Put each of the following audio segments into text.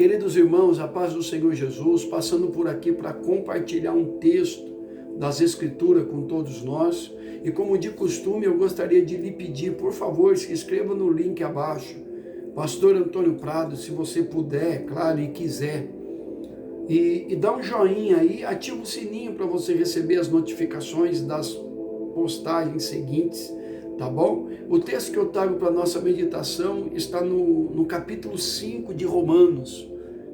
Queridos irmãos, a paz do Senhor Jesus, passando por aqui para compartilhar um texto das Escrituras com todos nós. E como de costume, eu gostaria de lhe pedir, por favor, se inscreva no link abaixo. Pastor Antônio Prado, se você puder, claro, e quiser. E dá um joinha aí, ativa o sininho para você receber as notificações das postagens seguintes, tá bom? O texto que eu trago para a nossa meditação está no capítulo 5 de Romanos,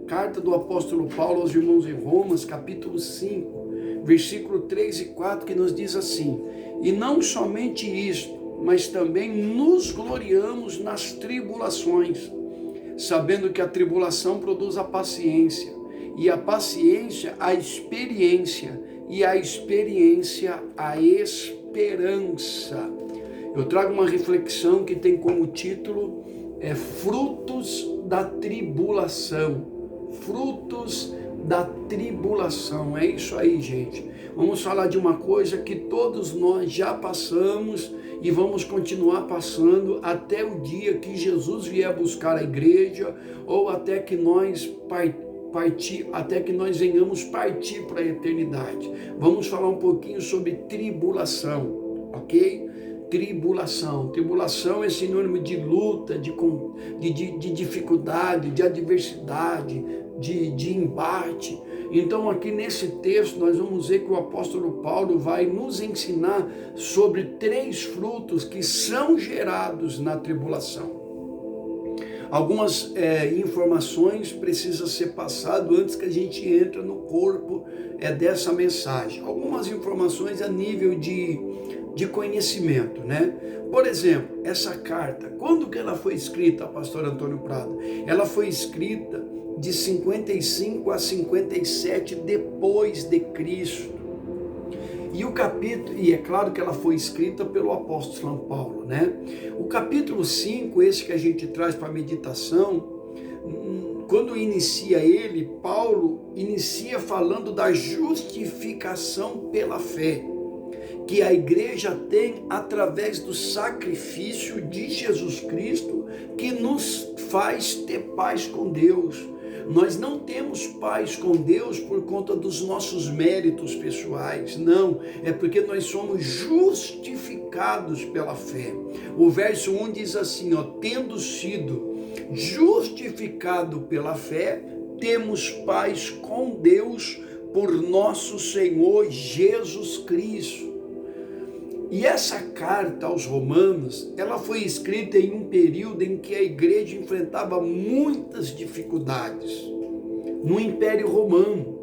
carta do apóstolo Paulo aos irmãos em Romas, capítulo 5, versículo 3 e 4, que nos diz assim: e não somente isto, mas também nos gloriamos nas tribulações, sabendo que a tribulação produz a paciência, e a paciência a experiência, e a experiência a esperança. Eu trago uma reflexão que tem como título frutos da tribulação. Frutos da tribulação. É isso aí, gente. Vamos falar de uma coisa que todos nós já passamos e vamos continuar passando até o dia que Jesus vier buscar a igreja, ou até que nós venhamos partir para a eternidade. Vamos falar um pouquinho sobre tribulação, ok? Tribulação é sinônimo de luta, de dificuldade, de adversidade, de embate. Então aqui nesse texto nós vamos ver que o apóstolo Paulo vai nos ensinar sobre 3 frutos que são gerados na tribulação. Algumas informações precisam ser passadas antes que a gente entre no corpo dessa mensagem. Algumas informações a nível de conhecimento, né? Por exemplo, essa carta, quando que ela foi escrita, pastor Antônio Prado? Ela foi escrita de 55 a 57 depois de Cristo. E o capítulo, e é claro que ela foi escrita pelo apóstolo São Paulo, né? O capítulo 5, esse que a gente traz para a meditação, quando inicia ele, Paulo inicia falando da justificação pela fé, que a igreja tem através do sacrifício de Jesus Cristo, que nos faz ter paz com Deus. Nós não temos paz com Deus por conta dos nossos méritos pessoais, não, é porque nós somos justificados pela fé. O verso 1 diz assim, tendo sido justificado pela fé, temos paz com Deus por nosso Senhor Jesus Cristo. E essa carta aos Romanos, ela foi escrita em um período em que a igreja enfrentava muitas dificuldades no Império Romano.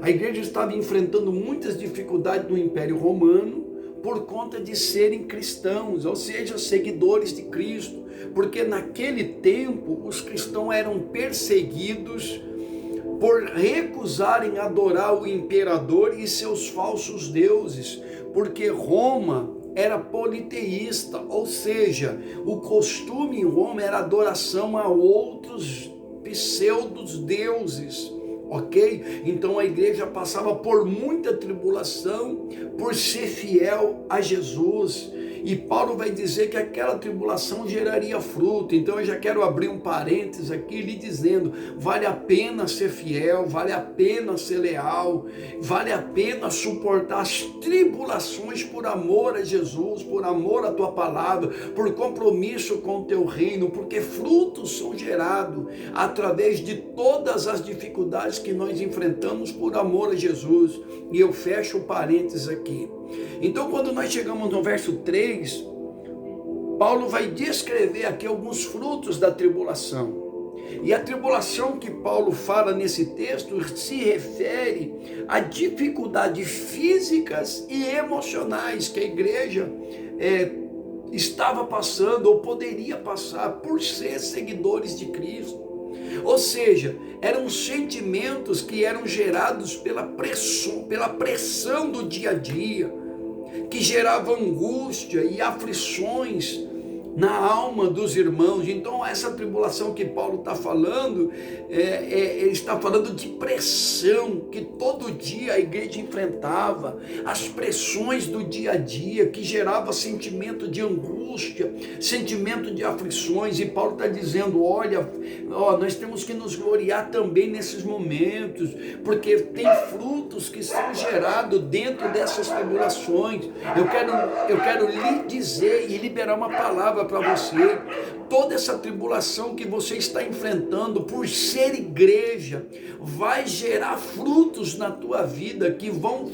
A igreja estava enfrentando muitas dificuldades no Império Romano por conta de serem cristãos, ou seja, seguidores de Cristo, porque naquele tempo os cristãos eram perseguidos por recusarem adorar o imperador e seus falsos deuses, porque Roma era politeísta, ou seja, o costume em Roma era adoração a outros pseudos deuses, ok? Então a igreja passava por muita tribulação por ser fiel a Jesus. E Paulo vai dizer que aquela tribulação geraria fruto. Então eu já quero abrir um parênteses aqui lhe dizendo, vale a pena ser fiel, vale a pena ser leal, vale a pena suportar as tribulações por amor a Jesus, por amor à tua palavra, por compromisso com o teu reino, porque frutos são gerados através de todas as dificuldades que nós enfrentamos por amor a Jesus. E eu fecho o parênteses aqui. Então, quando nós chegamos no verso 3, Paulo vai descrever aqui alguns frutos da tribulação. E a tribulação que Paulo fala nesse texto se refere a dificuldades físicas e emocionais que a igreja estava passando ou poderia passar por ser seguidores de Cristo. Ou seja, eram sentimentos que eram gerados pela pressão do dia a dia, que geravam angústia e aflições na alma dos irmãos. Então essa tribulação que Paulo está falando, ele está falando de pressão que todo dia a igreja enfrentava, as pressões do dia a dia que gerava sentimento de angústia, sentimento de aflições, e Paulo está dizendo, olha, nós temos que nos gloriar também nesses momentos, porque tem frutos que são gerados dentro dessas tribulações. Eu quero lhe dizer e liberar uma palavra para você. Toda essa tribulação que você está enfrentando por ser igreja vai gerar frutos na tua vida que vão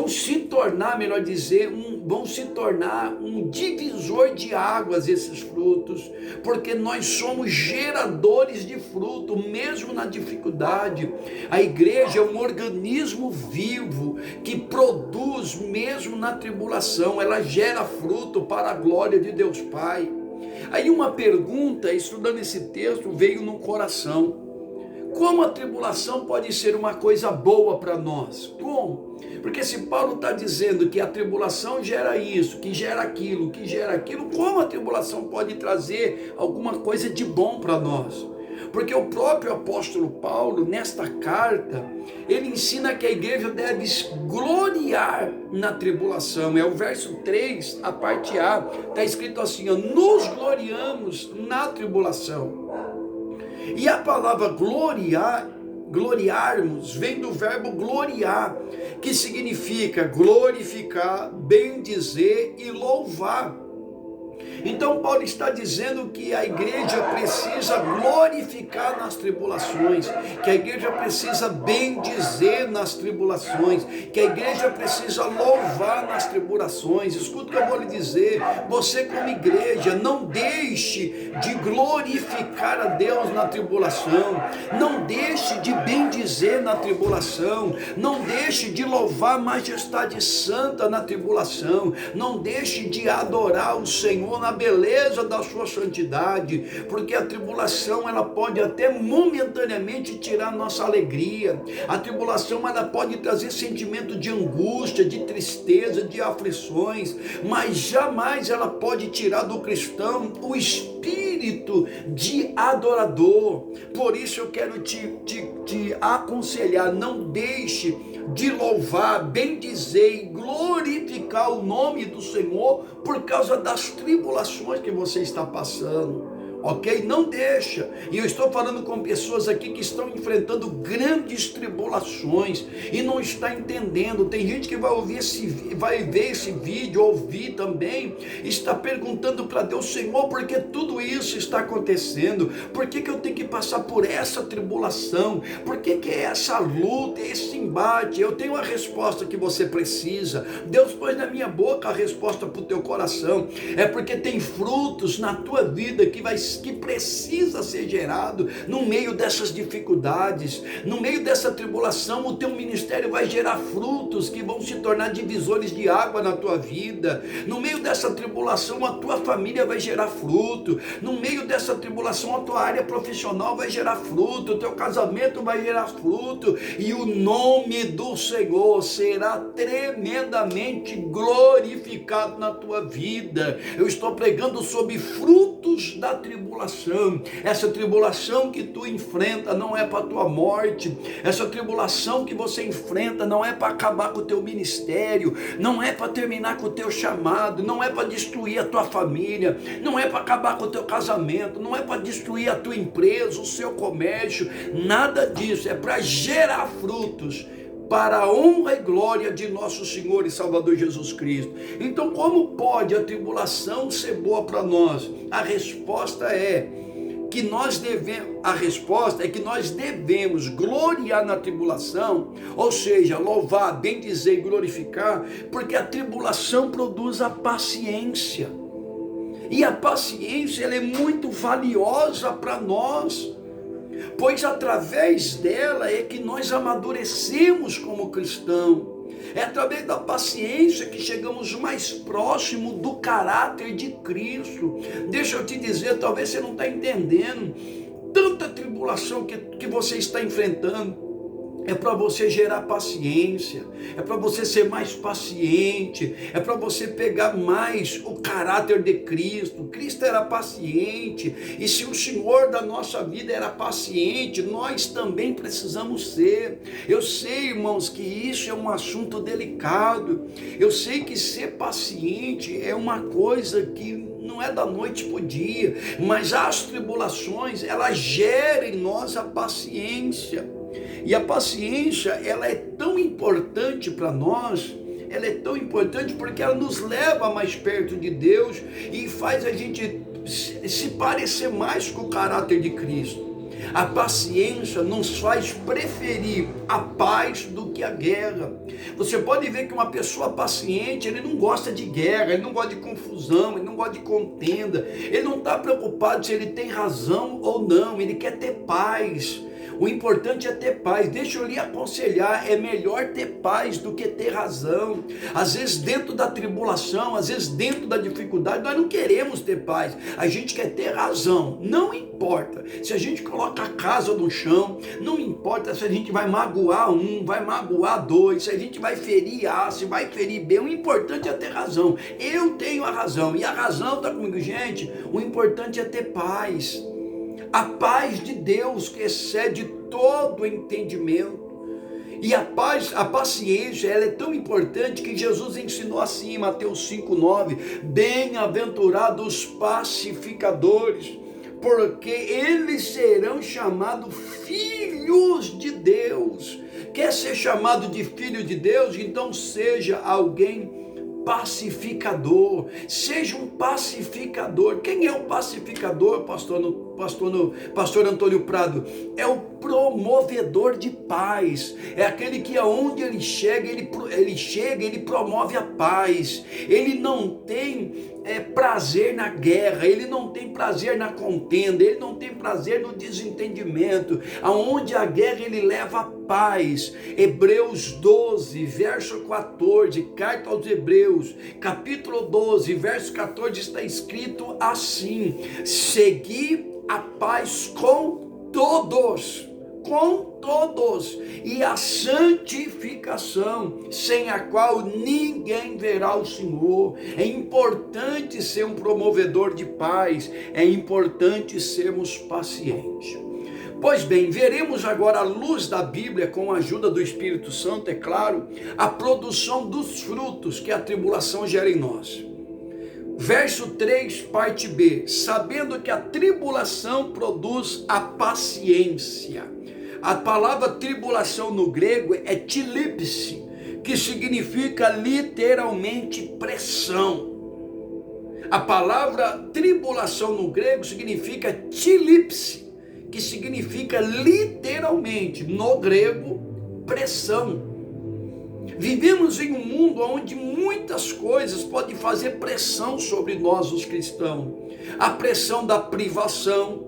se tornar, melhor dizer, vão se tornar um divisor de águas, esses frutos, porque nós somos geradores de fruto, mesmo na dificuldade. A igreja é um organismo vivo que produz mesmo na tribulação, ela gera fruto para a glória de Deus Pai. Aí uma pergunta, estudando esse texto, veio no coração: como a tribulação pode ser uma coisa boa para nós? Como? Porque se Paulo está dizendo que a tribulação gera isso, que gera aquilo, como a tribulação pode trazer alguma coisa de bom para nós? Porque o próprio apóstolo Paulo, nesta carta, ele ensina que a igreja deve gloriar na tribulação. É o verso 3, a parte A, está escrito assim, nos gloriamos na tribulação. E a palavra gloriarmos, vem do verbo gloriar, que significa glorificar, bendizer e louvar. Então Paulo está dizendo que a igreja precisa glorificar nas tribulações, que a igreja precisa bendizer nas tribulações, que a igreja precisa louvar nas tribulações. Escuta o que eu vou lhe dizer, você como igreja, não deixe de glorificar a Deus na tribulação, não deixe de bendizer na tribulação, não deixe de louvar a majestade santa na tribulação, não deixe de adorar o Senhor na beleza da sua santidade, porque a tribulação ela pode até momentaneamente tirar nossa alegria, a tribulação ela pode trazer sentimento de angústia, de tristeza, de aflições, mas jamais ela pode tirar do cristão o espírito de adorador. Por isso eu quero te aconselhar, não deixe de louvar, bendizer e glorificar o nome do Senhor por causa das tribulações que você está passando. Ok? Não deixa. E eu estou falando com pessoas aqui que estão enfrentando grandes tribulações e não está entendendo. Tem gente que vai ver esse vídeo, ouvir também, está perguntando para Deus, Senhor, por que tudo isso está acontecendo? Por que eu tenho que passar por essa tribulação? Por que é essa luta, esse embate? Eu tenho a resposta que você precisa. Deus pôs na minha boca a resposta para o teu coração. É porque tem frutos na tua vida que precisa ser gerado no meio dessas dificuldades, no meio dessa tribulação. O teu ministério vai gerar frutos que vão se tornar divisores de água na tua vida. No meio dessa tribulação a tua família vai gerar fruto, no meio dessa tribulação a tua área profissional vai gerar fruto, o teu casamento vai gerar fruto, e o nome do Senhor será tremendamente glorificado na tua vida. Eu estou pregando sobre frutos da tribulação. Essa tribulação que tu enfrenta não é para tua morte, essa tribulação que você enfrenta não é para acabar com o teu ministério, não é para terminar com o teu chamado, não é para destruir a tua família, não é para acabar com o teu casamento, não é para destruir a tua empresa, o seu comércio, nada disso, é para gerar frutos para a honra e glória de nosso Senhor e Salvador Jesus Cristo. Então, como pode a tribulação ser boa para nós? A resposta é que nós devemos gloriar na tribulação, ou seja, louvar, bendizer e glorificar, porque a tribulação produz a paciência. E a paciência ela é muito valiosa para nós, pois através dela é que nós amadurecemos como cristão. É através da paciência que chegamos mais próximo do caráter de Cristo. Deixa eu te dizer, talvez você não está entendendo, tanta tribulação que você está enfrentando, é para você gerar paciência, é para você ser mais paciente, é para você pegar mais o caráter de Cristo. Cristo era paciente, e se o Senhor da nossa vida era paciente, nós também precisamos ser. Eu sei, irmãos, que isso é um assunto delicado, eu sei que ser paciente é uma coisa que não é da noite para o dia, mas as tribulações, elas geram em nós a paciência. E a paciência, ela é tão importante para nós, ela é tão importante porque ela nos leva mais perto de Deus e faz a gente se parecer mais com o caráter de Cristo. A paciência nos faz preferir a paz do que a guerra. Você pode ver que uma pessoa paciente, ele não gosta de guerra, ele não gosta de confusão, ele não gosta de contenda, ele não está preocupado se ele tem razão ou não, ele quer ter paz. O importante é ter paz. Deixa eu lhe aconselhar, é melhor ter paz do que ter razão. Às vezes dentro da tribulação, às vezes dentro da dificuldade, nós não queremos ter paz, a gente quer ter razão. Não importa se a gente coloca a casa no chão, não importa se a gente vai magoar um, vai magoar dois, se a gente vai ferir A, se vai ferir B, o importante é ter razão. Eu tenho a razão, e a razão está comigo, gente. O importante é ter paz. A paz de Deus que excede todo entendimento. E a paz, a paciência, ela é tão importante que Jesus ensinou assim em Mateus 5,9: bem-aventurados pacificadores, porque eles serão chamados filhos de Deus. Quer ser chamado de filho de Deus? Então seja alguém pacificador, seja um pacificador. Quem é o pacificador, pastor Antônio Prado? É o promovedor de paz, é aquele que aonde ele chega, ele promove a paz. Ele não tem prazer na guerra, ele não tem prazer na contenda, ele não tem prazer no desentendimento. Aonde a guerra, ele leva a paz. Hebreus 12, verso 14, carta aos Hebreus, capítulo 12, verso 14, está escrito assim: segui a paz com todos, e a santificação, sem a qual ninguém verá o Senhor. É importante ser um promovedor de paz, é importante sermos pacientes. Pois bem, veremos agora, à luz da Bíblia, com a ajuda do Espírito Santo, é claro, a produção dos frutos que a tribulação gera em nós. Verso 3, parte B: sabendo que a tribulação produz a paciência. A palavra tribulação no grego é tilipse, que significa literalmente pressão. A palavra tribulação no grego significa tilipse, que significa literalmente, no grego, pressão. Vivemos em um mundo onde muitas coisas podem fazer pressão sobre nós, os cristãos. A pressão da privação,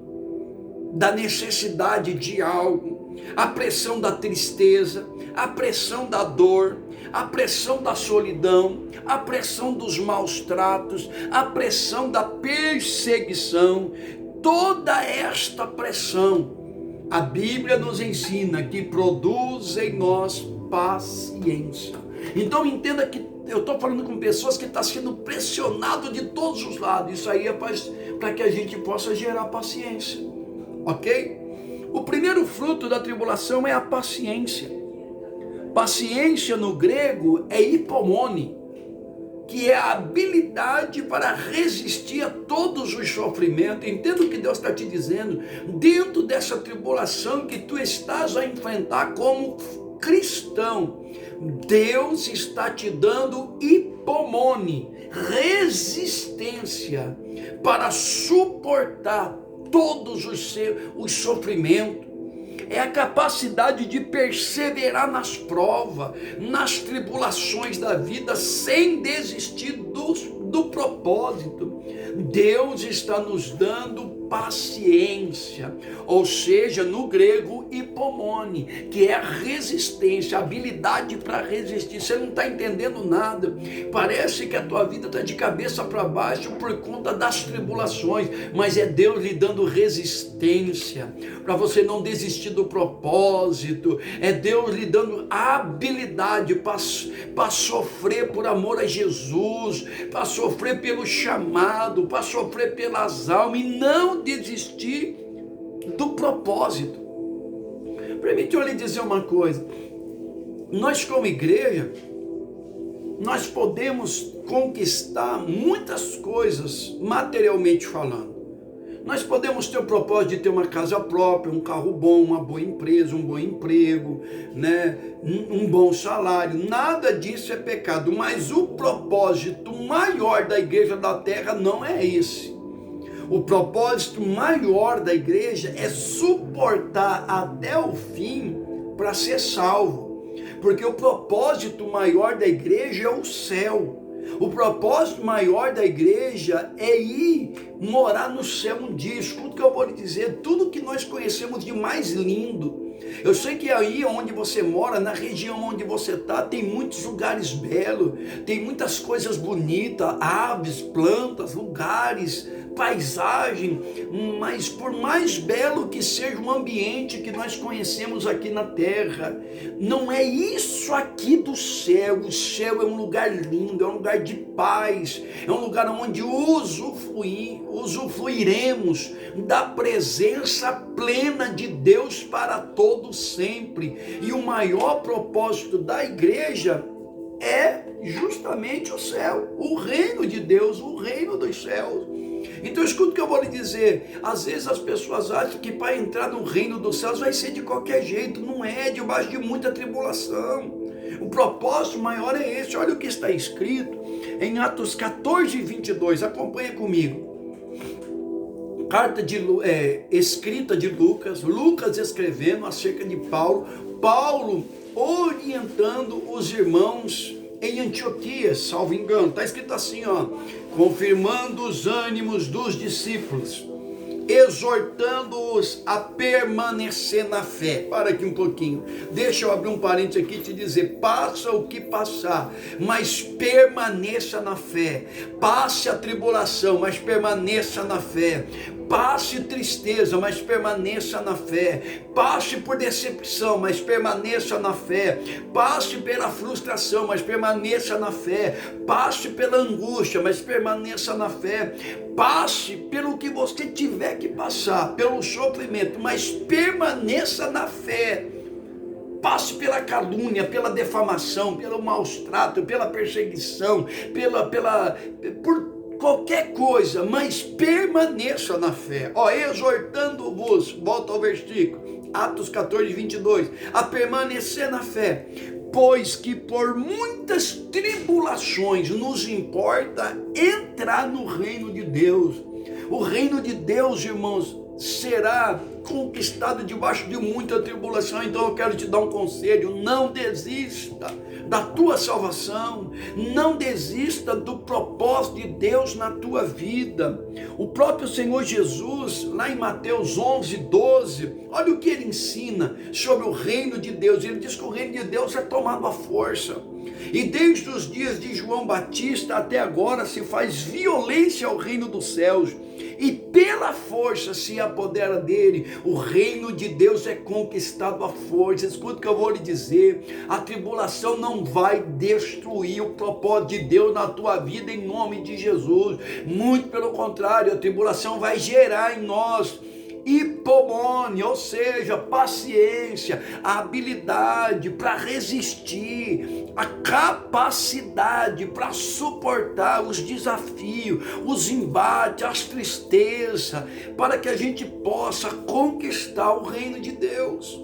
da necessidade de algo, a pressão da tristeza, a pressão da dor, a pressão da solidão, a pressão dos maus tratos, a pressão da perseguição. Toda esta pressão, a Bíblia nos ensina que produz em nós paciência. Então entenda que eu estou falando com pessoas que estão sendo pressionadas de todos os lados. Isso aí é para que a gente possa gerar paciência, ok? O primeiro fruto da tribulação é a paciência. Paciência no grego é hipomone, que é a habilidade para resistir a todos os sofrimentos. Entenda o que Deus está te dizendo. Dentro dessa tribulação que tu estás a enfrentar como cristão, Deus está te dando hipomone, resistência, para suportar todos os sofrimentos. É a capacidade de perseverar nas provas, nas tribulações da vida, sem desistir do propósito. Deus está nos dando paciência, ou seja, no grego hipomone, que é a resistência, a habilidade para resistir. Você não está entendendo nada, parece que a tua vida está de cabeça para baixo por conta das tribulações, mas é Deus lhe dando resistência, para você não desistir do propósito, é Deus lhe dando habilidade para sofrer por amor a Jesus, para sofrer pelo chamado, para sofrer pelas almas, e não desistir do propósito. Permite eu lhe dizer uma coisa, nós como igreja, nós podemos conquistar muitas coisas materialmente falando. Nós podemos ter o propósito de ter uma casa própria, um carro bom, uma boa empresa, um bom emprego, né? Um bom salário. Nada disso é pecado, mas o propósito maior da igreja da terra não é esse. O propósito maior da igreja é suportar até o fim para ser salvo. Porque o propósito maior da igreja é o céu. O propósito maior da igreja é ir morar no céu um dia. Escuta o que eu vou lhe dizer, tudo que nós conhecemos de mais lindo. Eu sei que aí onde você mora, na região onde você está, tem muitos lugares belos, tem muitas coisas bonitas, aves, plantas, lugares, paisagem, mas por mais belo que seja o ambiente que nós conhecemos aqui na terra, não é isso aqui do céu. O céu é um lugar lindo, é um lugar de paz, é um lugar onde usufruiremos da presença plena de Deus para todo sempre. E o maior propósito da igreja é justamente o céu, o reino de Deus, o reino dos céus. Então escuta o que eu vou lhe dizer, às vezes as pessoas acham que para entrar no reino dos céus vai ser de qualquer jeito. Não é, debaixo de muita tribulação. O propósito maior é esse. Olha o que está escrito em Atos 14, 22, acompanha comigo. Carta escrita de Lucas escrevendo acerca de Paulo orientando os irmãos em Antioquia, salvo engano, está escrito assim, confirmando os ânimos dos discípulos, exortando-os a permanecer na fé. Para aqui um pouquinho, deixa eu abrir um parênteses aqui e te dizer, passa o que passar, mas permaneça na fé. Passe a tribulação, mas permaneça na fé. Passe tristeza, mas permaneça na fé. Passe por decepção, mas permaneça na fé. Passe pela frustração, mas permaneça na fé. Passe pela angústia, mas permaneça na fé. Passe pelo que você tiver que passar, pelo sofrimento, mas permaneça na fé. Passe pela calúnia, pela defamação, pelo maus trato, pela perseguição, por qualquer coisa, mas permaneça na fé. Exortando-vos, volta ao versículo, Atos 14, 22, a permanecer na fé, pois que por muitas tribulações nos importa entrar no reino de Deus. O reino de Deus, irmãos, será conquistado debaixo de muita tribulação. Então eu quero te dar um conselho: não desista da tua salvação, não desista do propósito de Deus na tua vida. O próprio Senhor Jesus, lá em Mateus 11, 12, olha o que ele ensina sobre o reino de Deus. Ele diz que o reino de Deus é tomado à força, e desde os dias de João Batista até agora se faz violência ao reino dos céus, e pela força se apodera dele. O reino de Deus é conquistado à força. Escuta o que eu vou lhe dizer, a tribulação não vai destruir o propósito de Deus na tua vida, em nome de Jesus. Muito pelo contrário, a tribulação vai gerar em nós hipomone, ou seja, paciência, a habilidade para resistir, a capacidade para suportar os desafios, os embates, as tristezas, para que a gente possa conquistar o reino de Deus.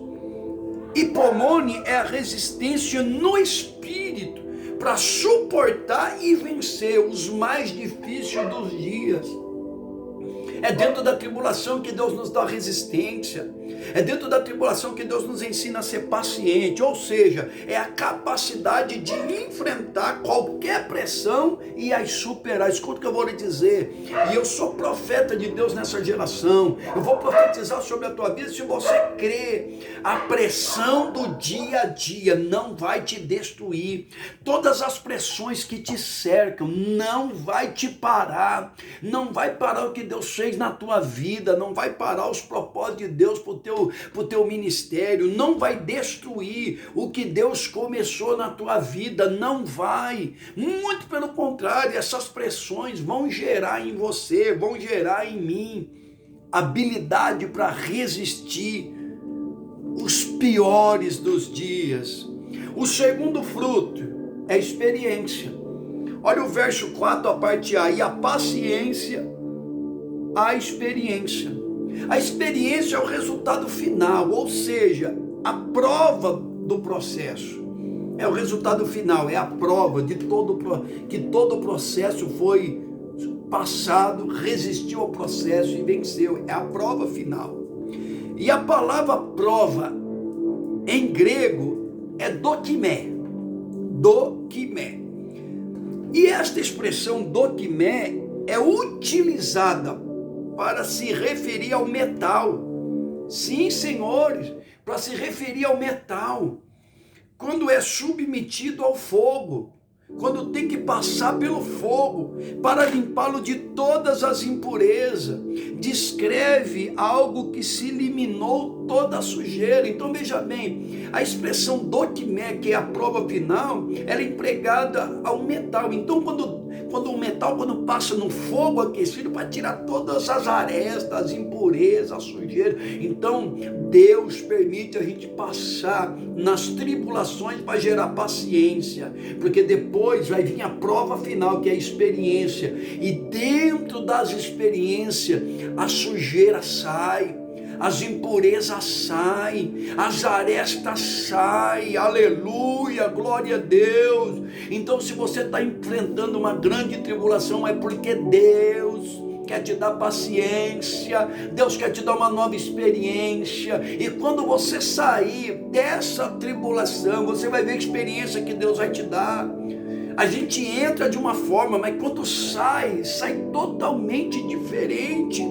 Hipomone é a resistência no espírito para suportar e vencer os mais difíceis dos dias. É dentro da tribulação que Deus nos dá resistência. É dentro da tribulação que Deus nos ensina a ser paciente, ou seja, é a capacidade de enfrentar qualquer pressão e as superar. Escuta o que eu vou lhe dizer, e eu sou profeta de Deus nessa geração, eu vou profetizar sobre a tua vida. Se você crê, a pressão do dia a dia não vai te destruir, todas as pressões que te cercam não vai te parar, não vai parar o que Deus fez na tua vida, não vai parar os propósitos de Deus para o teu ministério, não vai destruir o que Deus começou na tua vida, não vai, muito pelo contrário, essas pressões vão gerar em você, vão gerar em mim habilidade para resistir os piores dos dias. O segundo fruto é experiência. Olha o verso 4, a parte A, e a paciência, a experiência. A experiência é o resultado final, ou seja, a prova do processo. É o resultado final, é a prova de que todo o processo foi passado, resistiu ao processo e venceu. É a prova final. E a palavra prova em grego é dokimé. Dokimé. E esta expressão dokimé é utilizada para se referir ao metal. Sim, senhores, para se referir ao metal. Quando é submetido ao fogo, quando tem que passar pelo fogo para limpá-lo de todas as impurezas, descreve algo que se eliminou toda a sujeira. Então veja bem, a expressão dokimé, que é a prova final, ela é empregada ao metal. Então quando o metal, quando passa no fogo aquecido, para tirar todas as arestas, as impurezas, a sujeira, então Deus permite a gente passar nas tribulações para gerar paciência, porque depois vai vir a prova final, que é a experiência, e dentro das experiências a sujeira sai, as impurezas saem, as arestas saem, aleluia, glória a Deus. Então se você está enfrentando uma grande tribulação, é porque Deus quer te dar paciência, Deus quer te dar uma nova experiência, e quando você sair dessa tribulação, você vai ver a experiência que Deus vai te dar. A gente entra de uma forma, mas quando sai totalmente diferente.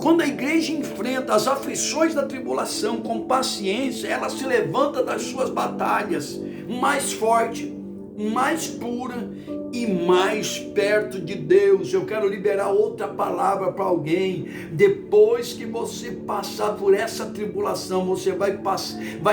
Quando a igreja enfrenta as aflições da tribulação com paciência, ela se levanta das suas batalhas mais forte, mais pura e mais perto de Deus. Eu quero liberar outra palavra para alguém. Depois que você passar por essa tribulação, você vai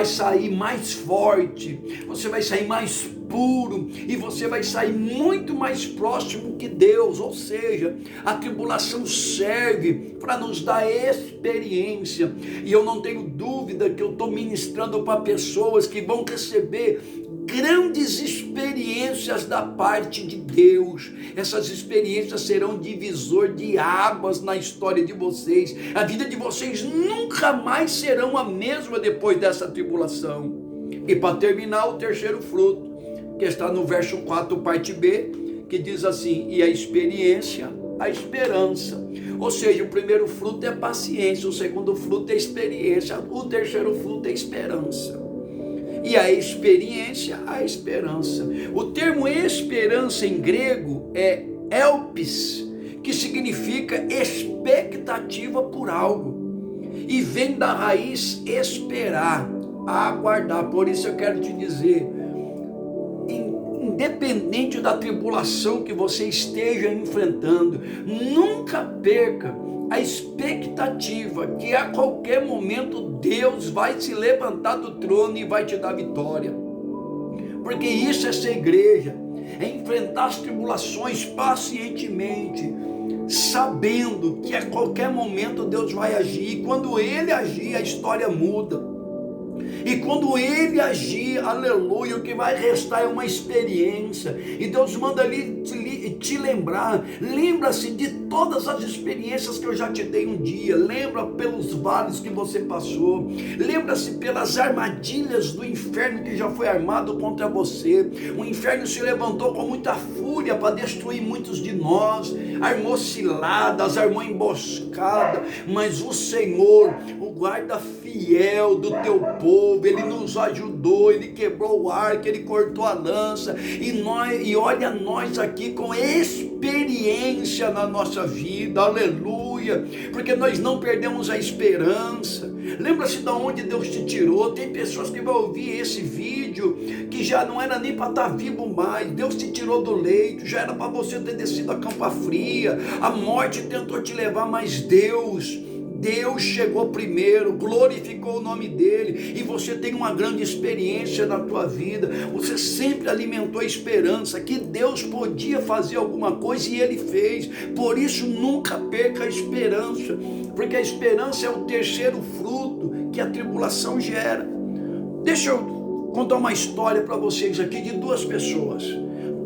sair mais forte, você vai sair mais puro, e você vai sair muito mais próximo que Deus. Ou seja, a tribulação serve para nos dar experiência, e eu não tenho dúvida que eu estou ministrando para pessoas que vão receber grandes experiências da parte de Deus. Essas experiências serão divisor de águas na história de vocês. A vida de vocês nunca mais serão a mesma depois dessa tribulação. E para terminar, o terceiro fruto, que está no verso 4, parte B, que diz assim: e a experiência, a esperança. Ou seja, o primeiro fruto é paciência, o segundo fruto é experiência, o terceiro fruto é esperança. E a experiência, a esperança. O termo esperança em grego é elpis, que significa expectativa por algo, e vem da raiz esperar, aguardar. Por isso eu quero te dizer, independente da tribulação que você esteja enfrentando, nunca perca a expectativa que a qualquer momento Deus vai se levantar do trono e vai te dar vitória. Porque isso é ser igreja, é enfrentar as tribulações pacientemente, sabendo que a qualquer momento Deus vai agir, e quando Ele agir, a história muda. E quando Ele agir, aleluia, o que vai restar é uma experiência. E Deus manda ali te lembrar, lembra-se de todas as experiências que eu já te dei um dia. Lembra pelos vales que você passou. Lembra-se pelas armadilhas do inferno que já foi armado contra você. O inferno se levantou com muita fúria para destruir muitos de nós. Armou ciladas, armou emboscada. Mas o Senhor, o guarda fiel do teu povo, Ele nos ajudou, Ele quebrou o arco, Ele cortou a lança. E olha nós aqui com experiência na nossa vida, aleluia, porque nós não perdemos a esperança. Lembra-se de onde Deus te tirou. Tem pessoas que vão ouvir esse vídeo que já não era nem para estar vivo mais. Deus te tirou do leito, já era para você ter descido a campa fria. A morte tentou te levar, mas Deus chegou primeiro, glorificou o nome dele, e você tem uma grande experiência na tua vida. Você sempre alimentou a esperança que Deus podia fazer alguma coisa e Ele fez. Por isso nunca perca a esperança, porque a esperança é o terceiro fruto que a tribulação gera. Deixa eu contar uma história para vocês aqui de duas pessoas.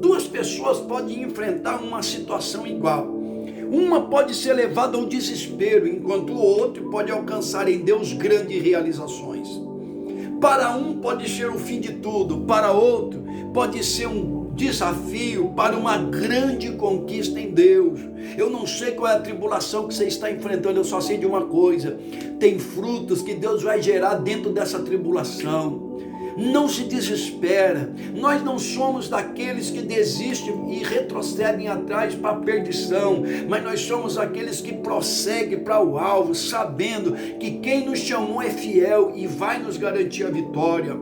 Duas pessoas podem enfrentar uma situação igual. Uma pode ser levada ao desespero, enquanto o outro pode alcançar em Deus grandes realizações. Para um pode ser o fim de tudo, para outro pode ser um desafio para uma grande conquista em Deus. Eu não sei qual é a tribulação que você está enfrentando, eu só sei de uma coisa: tem frutos que Deus vai gerar dentro dessa tribulação. Não se desespera. Nós não somos daqueles que desistem e retrocedem atrás para a perdição, mas nós somos aqueles que prosseguem para o alvo, sabendo que quem nos chamou é fiel e vai nos garantir a vitória.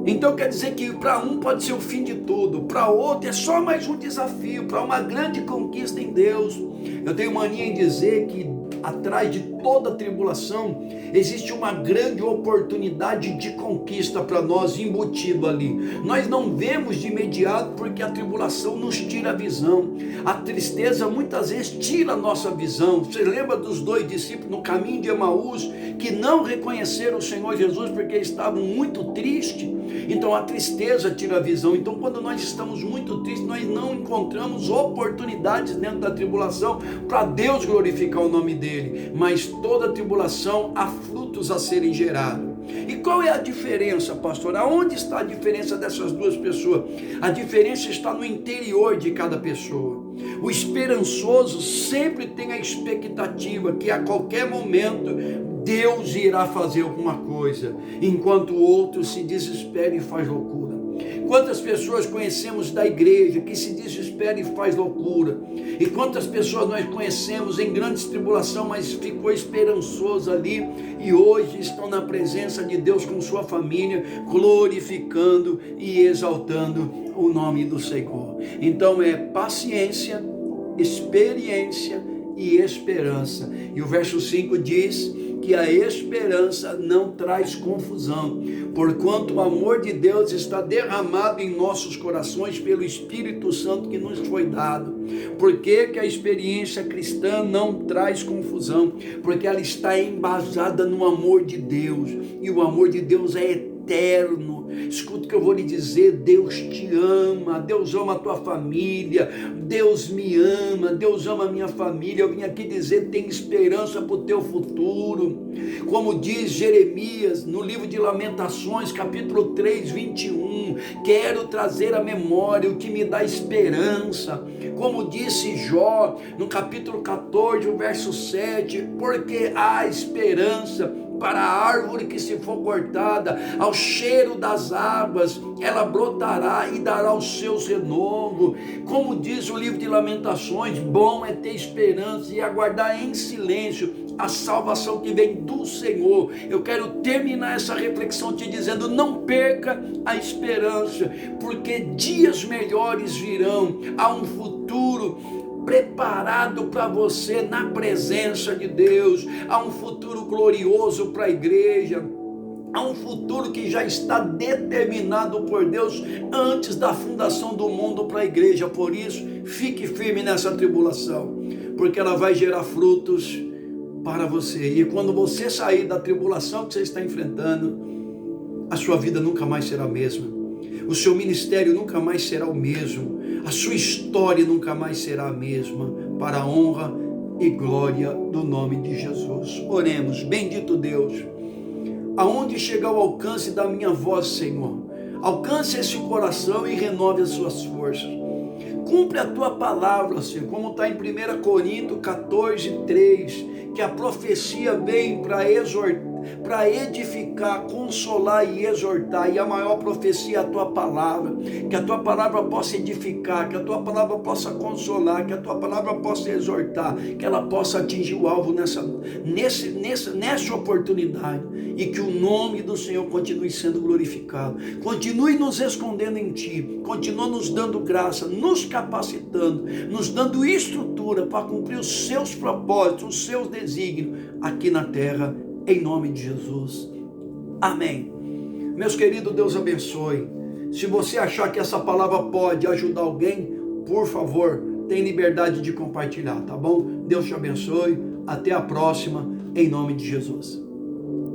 Então quer dizer que para um pode ser o fim de tudo, para outro é só mais um desafio, para uma grande conquista em Deus. Eu tenho mania em dizer que atrás de toda tribulação existe uma grande oportunidade de conquista para nós embutido ali. Nós não vemos de imediato porque a tribulação nos tira a visão. A tristeza muitas vezes tira a nossa visão. Você lembra dos dois discípulos no caminho de Emaús que não reconheceram o Senhor Jesus porque estavam muito tristes? Então a tristeza tira a visão. Então quando nós estamos muito tristes, nós não encontramos oportunidades dentro da tribulação para Deus glorificar o nome dele. Mas toda tribulação há frutos a serem gerados. E qual é a diferença, pastor? Aonde está a diferença dessas duas pessoas? A diferença está no interior de cada pessoa. O esperançoso sempre tem a expectativa que a qualquer momento Deus irá fazer alguma coisa, enquanto o outro se desespera e faz loucura. Quantas pessoas conhecemos da igreja que se desespera e faz loucura? E quantas pessoas nós conhecemos em grandes tribulação, mas ficou esperançoso ali e hoje estão na presença de Deus com sua família, glorificando e exaltando o nome do Senhor. Então é paciência, experiência e esperança. E o verso 5 diz que a esperança não traz confusão, porquanto o amor de Deus está derramado em nossos corações pelo Espírito Santo que nos foi dado. Por que a experiência cristã não traz confusão? Porque ela está embasada no amor de Deus, e o amor de Deus é eterno. Escuta o que eu vou lhe dizer: Deus te ama, Deus ama a tua família, Deus me ama, Deus ama a minha família. Eu vim aqui dizer: tem esperança para o teu futuro. Como diz Jeremias no livro de Lamentações, capítulo 3, 21, quero trazer à memória o que me dá esperança. Como disse Jó no capítulo 14, o verso 7, porque há esperança para a árvore que se for cortada, ao cheiro das águas, ela brotará e dará os seus renovos. Como diz o livro de Lamentações, bom é ter esperança e aguardar em silêncio a salvação que vem do Senhor. Eu quero terminar essa reflexão te dizendo: não perca a esperança, porque dias melhores virão. Há um futuro preparado para você na presença de Deus. Há um futuro glorioso para a igreja. Há um futuro que já está determinado por Deus antes da fundação do mundo para a igreja. Por isso, fique firme nessa tribulação, porque ela vai gerar frutos para você. E quando você sair da tribulação que você está enfrentando, a sua vida nunca mais será a mesma. O seu ministério nunca mais será o mesmo. A sua história nunca mais será a mesma. para a honra e glória do nome de Jesus. Oremos. Bendito Deus, aonde chegar o alcance da minha voz, Senhor, alcance esse coração e renove as suas forças. Cumpre a tua palavra, Senhor, como está em 1 Coríntios 14:3, que a profecia vem para exortar, para edificar, consolar e exortar, e a maior profecia é a tua palavra, que a tua palavra possa edificar, que a tua palavra possa consolar, que a tua palavra possa exortar, que ela possa atingir o alvo nessa oportunidade, e que o nome do Senhor continue sendo glorificado, continue nos escondendo em ti, continue nos dando graça, nos capacitando, nos dando estrutura para cumprir os seus propósitos, os seus desígnios aqui na terra, em nome de Jesus. Amém. Meus queridos, Deus abençoe. Se você achar que essa palavra pode ajudar alguém, por favor, tem liberdade de compartilhar, tá bom? Deus te abençoe. Até a próxima, em nome de Jesus.